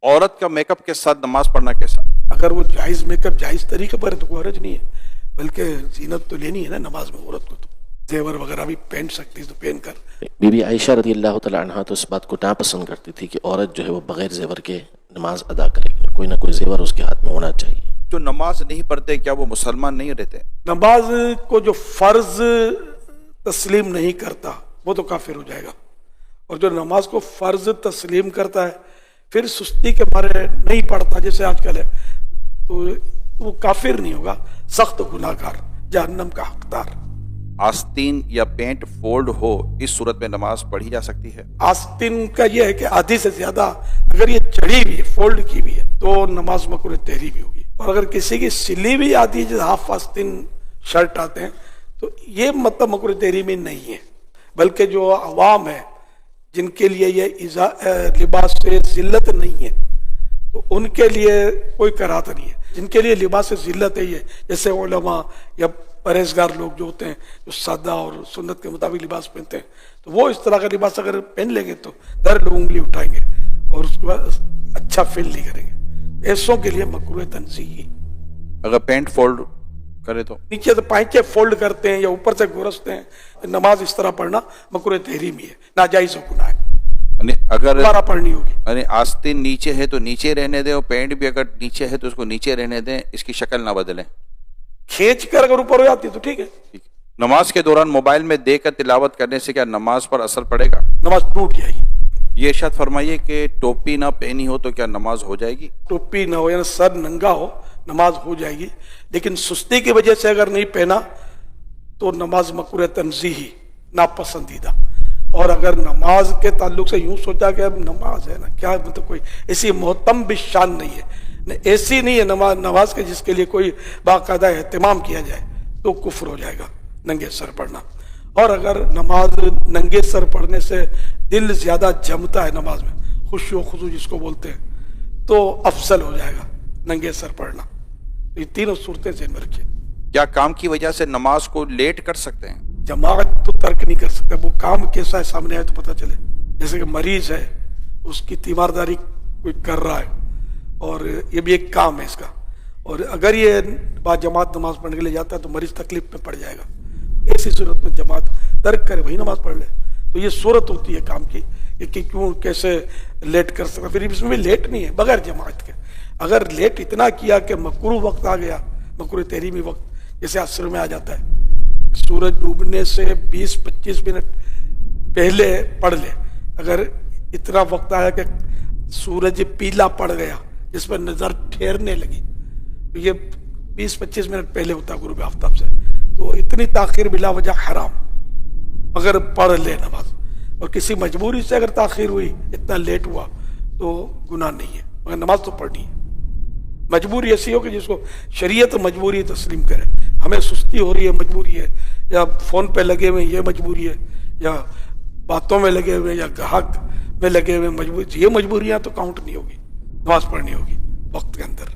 औरत का मेकअप के साथ नमाज पढ़ना कैसा? अगर वो जायज मेकअप जायज तरीके पर है तो कोई हर्ज नहीं है, बल्कि जीनत तो लेनी है ना नमाज में औरत को, तो जेवर वगैरह भी पहन सकती है तो पहन कर। बीबी आयशा रदी अल्लाह तआला अन्हा तो इस बात को ना पसंद करती थी कि औरत जो है वो बगैर जेवर के नमाज अदा करेगी, कोई ना कोई जेवर उसके हाथ में होना चाहिए। जो नमाज नहीं पढ़ते क्या वो मुसलमान नहीं रहते? नमाज को जो फर्ज तस्लीम नहीं करता वो तो काफिर हो जाएगा, और जो नमाज को फर्ज तस्लीम करता है फिर सुस्ती के मारे नहीं पढ़ता जैसे आजकल है, तो वो काफिर नहीं होगा, सख्त गुनाहगार, जहन्नम का हकदार। आस्तीन या पेंट फोल्ड हो इस सूरत में नमाज पढ़ी जा सकती है? आस्तीन का यह है कि आधी से ज्यादा अगर ये चढ़ी हुई है, फोल्ड की हुई है, तो नमाज मकरूह तहरीम भी होगी। और अगर किसी की सिली हुई आती है, जैसे हाफ आस्तीन शर्ट आते हैं, तो ये मतलब मकरूह तहरीम नहीं है, बल्कि जो अवाम है जिनके लिए ये लिबास से जिल्लत नहीं है तो उनके लिए कोई कराहत नहीं है। जिनके लिए लिबास से जिल्लत है, ये जैसे उलमा या परहेजगार लोग जो होते हैं जो सादा और सुन्नत के मुताबिक लिबास पहनते हैं, तो वो इस तरह का लिबास अगर पहन लेंगे तो दर लोग उंगली उठाएंगे और उसके बाद अच्छा फील नहीं करेंगे। ऐसों के लिए मकरूह तंज़ीही। अगर पेंट फोल्ड करे तो नीचे से पाइचे फोल्ड करते हैं या ऊपर से गुरसते हैं, नमाज इस तरह पढ़ना मकरूह तहरीम ही है, नाजायज गुनाह है, अगर दोबारा पढ़नी होगी। यानी आस्तीन नीचे है तो नीचे रहने दें, और पेंट भी अगर नीचे है तो उसको नीचे रहने दें, इसकी शक्ल ना बदलें। खींच कर अगर ऊपर हो जाती है तो ठीक है। नमाज के दौरान मोबाइल में देखकर तिलावत करने से क्या नमाज पर असर पड़ेगा? नमाज टूट जाएगी। ये इरशाद फरमाइए कि टोपी ना पहनी हो तो क्या नमाज हो जाएगी? टोपी ना हो या सर नंगा हो, नमाज हो जाएगी, लेकिन सुस्ती की वजह से अगर नहीं पहना तो नमाज मकरूह तंज़ीही, नापसंदीदा। और अगर नमाज के ताल्लुक से यूं सोचा कि अब नमाज है ना, क्या मतलब कोई ऐसी मोहतम भी शान नहीं है, ऐसी नहीं है नमाज के जिसके लिए कोई बाकायदा एहतमाम किया जाए, तो कुफ्र हो जाएगा नंगे सर पढ़ना। और अगर नमाज नंगे सर पढ़ने से दिल ज्यादा जमता है नमाज में, खुशू खुशू जिसको बोलते हैं, तो अफसल हो जाएगा नंगे सर पढ़ना। ये तीनों सूरतें ज़हन में रखिए। क्या काम की वजह से नमाज को लेट कर सकते हैं? जमात तो तर्क नहीं कर सकता, वो काम कैसा है सामने आए तो पता चले। जैसे कि मरीज है, उसकी तीमारदारी कोई कर रहा है और ये भी एक काम है इसका, और अगर ये बाद जमात नमाज पढ़ने के लिए जाता है तो मरीज तकलीफ में पड़ जाएगा। ऐसी सूरत में जमात तर्क करे, वही नमाज पढ़ ले। तो ये सूरत होती है काम की कि क्यों कैसे लेट कर सकता। फिर इसमें भी लेट नहीं है बगैर जमात के। अगर लेट इतना किया कि मकरूह वक्त आ गया, मकरूह तहरीमी वक्त, जैसे असर में आ जाता है, सूरज डूबने से 20-25 मिनट पहले पढ़ ले, अगर इतना वक्त आया कि सूरज पीला पड़ गया जिस पर नजर ठहरने लगी, तो ये 20-25 मिनट पहले होता है गुरूब आफ्ताब से, तो इतनी ताखिर बिला वजह हराम। अगर पढ़ ले नमाज, और किसी मजबूरी से अगर ताखिर हुई, इतना लेट हुआ, तो गुनाह नहीं है, मगर नमाज तो पढ़नी है। मजबूरी ऐसी हो कि जिसको शरीयत मजबूरी तस्लीम करे। हमें सुस्ती हो रही है, मजबूरी है, या फोन पे लगे हुए ये मजबूरी है, या बातों में लगे हुए, या ग्राहक में लगे हुए मजबूरी, ये मजबूरियां तो काउंट नहीं होगी, नमाज पढ़नी होगी वक्त के अंदर।